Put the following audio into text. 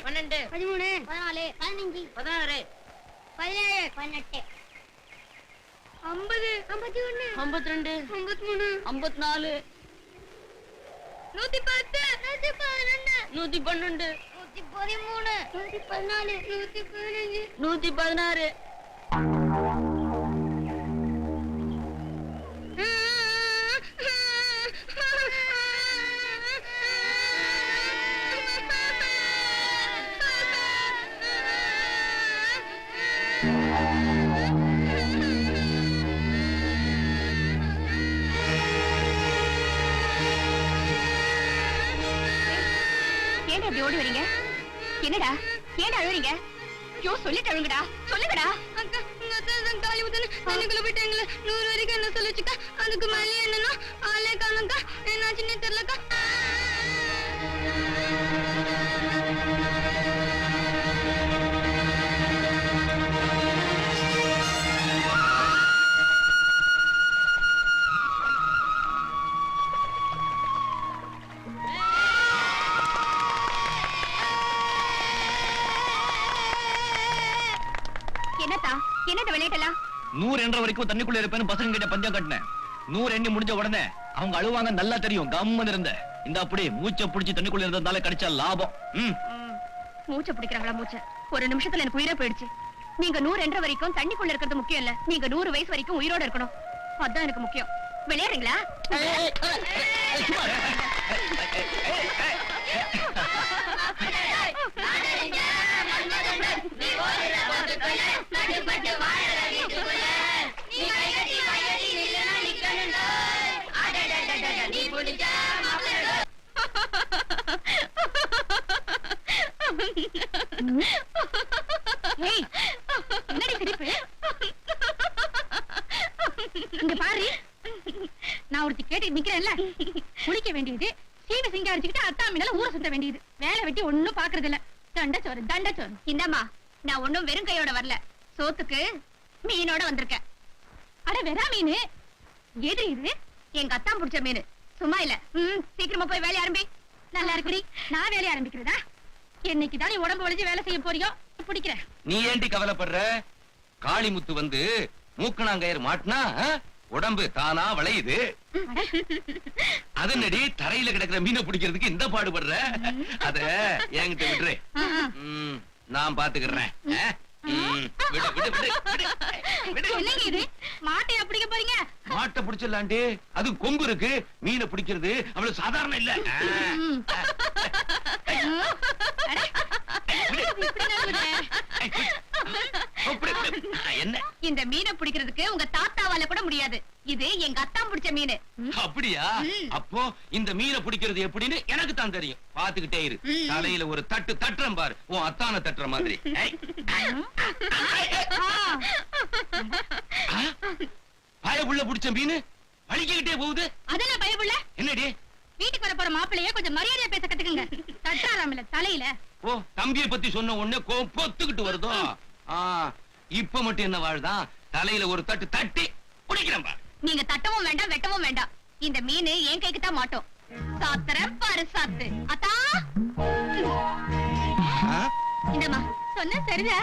12 13 14 15 16 17 18 50 51 52 53 54 110 111 112 113 114 115 116 ஏன் அப்படி ஓடி வரீங்க? என்னடா ஏன் அழுறீங்க? ஐயோ சொல்லிட்டு அழுங்கடா, சொல்லுங்கடா. அக்கா உங்க அத்தா தான் காலி ஊத்தன தண்ணிக்குள்ள போயிட்டாங்களே 100 வரைக்கும் என்ன சொல்லிச்சுக்கா. அதுக்கு மேலே என்னன்னா ஆளே காணோம்க்கா. என்னாச்சுன்னே தெரியலக்கா. என்னத்தா என்னத்த விளையாட்டலாம் 100 என்ற வரைக்கும் தண்ணிக்குள்ள இருப்பேன்னு பசங்க கிட்ட பஞ்சம் கட்டினேன். 100 எண்ணி முடிஞ்ச உடனே அவங்க அழுவாங்க நல்லா தெரியும். கம்மன்னு இருந்த இந்த அப்படி மூச்சை பிடிச்சி தண்ணிக்குள்ள இருந்ததால கிடைச்ச லாபம். மூச்சை பிடிக்கிறாங்களா மூச்சை? ஒரு நிமிஷத்துல எனக்கு உயிரே போயிடுச்சு. நீங்க 100 என்ற வரைக்கும் தண்ணிக்குள்ள இருக்கிறது முக்கியம் இல்ல. நீங்க 100 வயசு வரைக்கும் உயிரோட இருக்கணும். அதான் எனக்கு முக்கியம். விளையாடுறீங்களா? என்னடி சிரிப்பு? இங்க பாரு, நான் ஒருத்தி கேட்டு நிக்கிறேன்ல. குளிக்க வேண்டியது, சீவை சிங்காரிச்சுக்கிட்டு அத்தாமினால ஊரை சுத்த வேண்டியது. வேலை வெட்டி ஒண்ணும் பாக்குறது இல்ல. தண்டச்சோறு தண்டச்சோறு. இந்தம்மா நான் ஒண்ணும் வெறும் கையோட வரல. சோத்துக்கு மீனோட வந்திருக்கேன். அட வெறா மீனு எது இது? எங்க அத்தான் புடிச்ச மீன். சும்மா இல்ல. சீக்கிரமா போய் வேலைய ஆரம்பி. நல்லா இருக்குடி. நான் வேலைய ஆரம்பிக்கிறதா? என்னைக்கு தான் நீ உடம்பு வலிச்சு வேலை செய்ய போறியோ பிடிக்கிறேன். நீ ஏண்டி கவலைப்படுற? காளிமுத்து வந்து மூக்கணாங்கயிறு மாட்டினா உடம்பு தானா வளையுது. அதனடி தரையில கிடக்குற மீனை பிடிக்கிறதுக்கு இந்த பாடுபடுற. அத என்கிட்ட விடுறே, நான் பாத்துக்கிறேன். மாட்டை பிடிக்க போறீங்க? மாட்டை பிடிச்சிடலாண்டி, அது கொம்பு இருக்கு. மீனை பிடிக்கிறது அவ்வளவு சாதாரண இல்ல. என்ன இந்த மீனை பிடிக்கிறதுக்கு உங்க தாத்தாவால கூட முடியாது. இது எங்க அத்தான் பிடிச்ச மீன். அப்படியா? அப்போ இந்த மீனை பிடிக்கிறது எப்படின்னு எனக்கு தான் தெரியும். பாத்துக்கிட்டே இரு. தலையில ஒரு தட்டு தட்டுறேன் பாரு, உன் அத்தான தட்டுற மாதிரி. பயப்புள்ள பிடிச்ச மீன் வலிக்கிட்டே போகுது. அதெல்லாம் பயப்புள்ள என்னடி? வீட்டுக்கு வர போற மாப்பிள்ளையே கொஞ்சம் மரியாதையா பேச கத்துக்குங்க. தட்டாராமில்ல தலையில. ஓ, தம்பியை பத்தி சொன்ன உடனே பொத்துக்கிட்டு வருதோ? இப்ப மட்டும் என்ன வாழ்தான்? தலையில ஒரு தட்டு தட்டி குடிக்கிறேன் பாரு. நீங்க தட்டவும் வேண்டாம் வெட்டவும் வேண்டாம். இந்த மீன் என் கைக்கு தான் மாட்டோம். சாத்திரம் பாரு சாத்து. அத்தா இந்தம்மா சொன்ன சரிதா?